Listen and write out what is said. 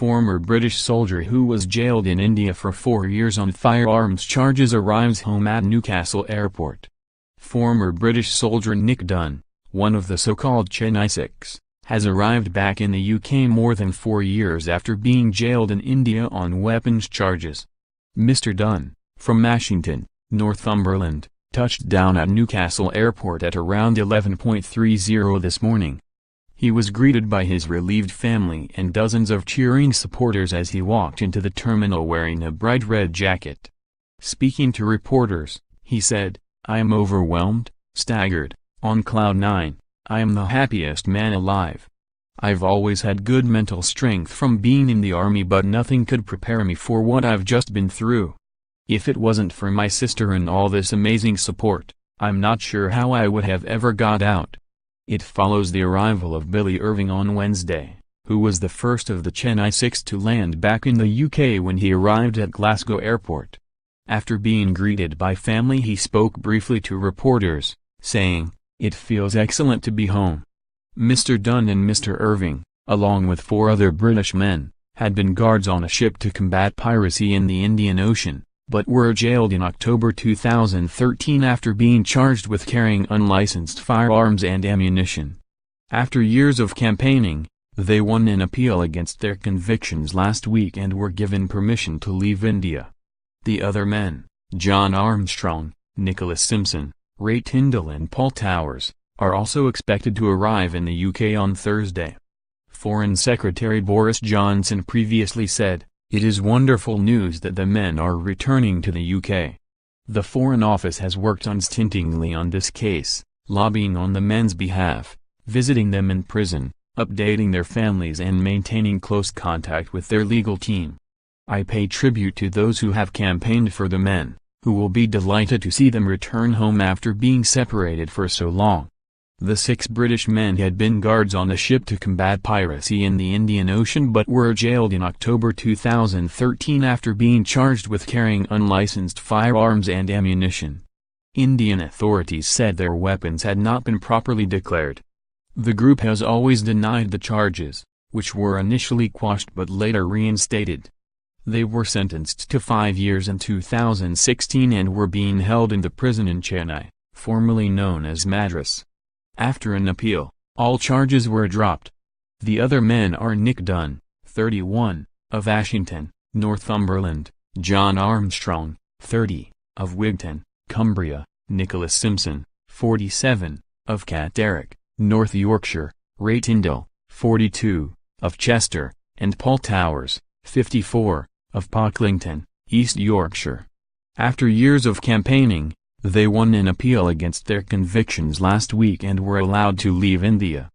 former British soldier who was jailed in India for 4 years on firearms charges arrives home at Newcastle Airport. Former British soldier Nick Dunn, one of the so-called Chennai Six, has arrived back in the UK more than 4 years after being jailed in India on weapons charges. Mr. Dunn, from Ashington, Northumberland, touched down at Newcastle Airport at around 11:30 this morning. He was greeted by his relieved family and dozens of cheering supporters as he walked into the terminal wearing a bright red jacket. Speaking to reporters, he said, "I am overwhelmed, staggered, on cloud nine. I am the happiest man alive. I've always had good mental strength from being in the army, but nothing could prepare me for what I've just been through. If it wasn't for my sister and all this amazing support, I'm not sure how I would have ever got out." It follows the arrival of Billy Irving on Wednesday, who was the first of the Chennai Six to land back in the UK when he arrived at Glasgow Airport. After being greeted by family, he spoke briefly to reporters, saying, "It feels excellent to be home." Mr. Dunn and Mr. Irving, along with 4 other British men, had been guards on a ship to combat piracy in the Indian Ocean, but were jailed in October 2013 after being charged with carrying unlicensed firearms and ammunition. After years of campaigning, they won an appeal against their convictions last week and were given permission to leave India. The other men, John Armstrong, Nicholas Simpson, Ray Tyndall and Paul Towers, are also expected to arrive in the UK on Thursday. Foreign Secretary Boris Johnson previously said, "It is wonderful news that the men are returning to the UK." The Foreign Office has worked unstintingly on this case, lobbying on the men's behalf, visiting them in prison, updating their families and maintaining close contact with their legal team. "I pay tribute to those who have campaigned for the men, who will be delighted to see them return home after being separated for so long." The 6 British men had been guards on a ship to combat piracy in the Indian Ocean but were jailed in October 2013 after being charged with carrying unlicensed firearms and ammunition. Indian authorities said their weapons had not been properly declared. The group has always denied the charges, which were initially quashed but later reinstated. They were sentenced to 5 years in 2016 and were being held in the prison in Chennai, formerly known as Madras. After an appeal, all charges were dropped. The other men are Nick Dunn, 31, of Ashington, Northumberland, John Armstrong, 30, of Wigton, Cumbria, Nicholas Simpson, 47, of Catterick, North Yorkshire, Ray Tyndall, 42, of Chester, and Paul Towers, 54, of Pocklington, East Yorkshire. After years of campaigning, they won an appeal against their convictions last week and were allowed to leave India.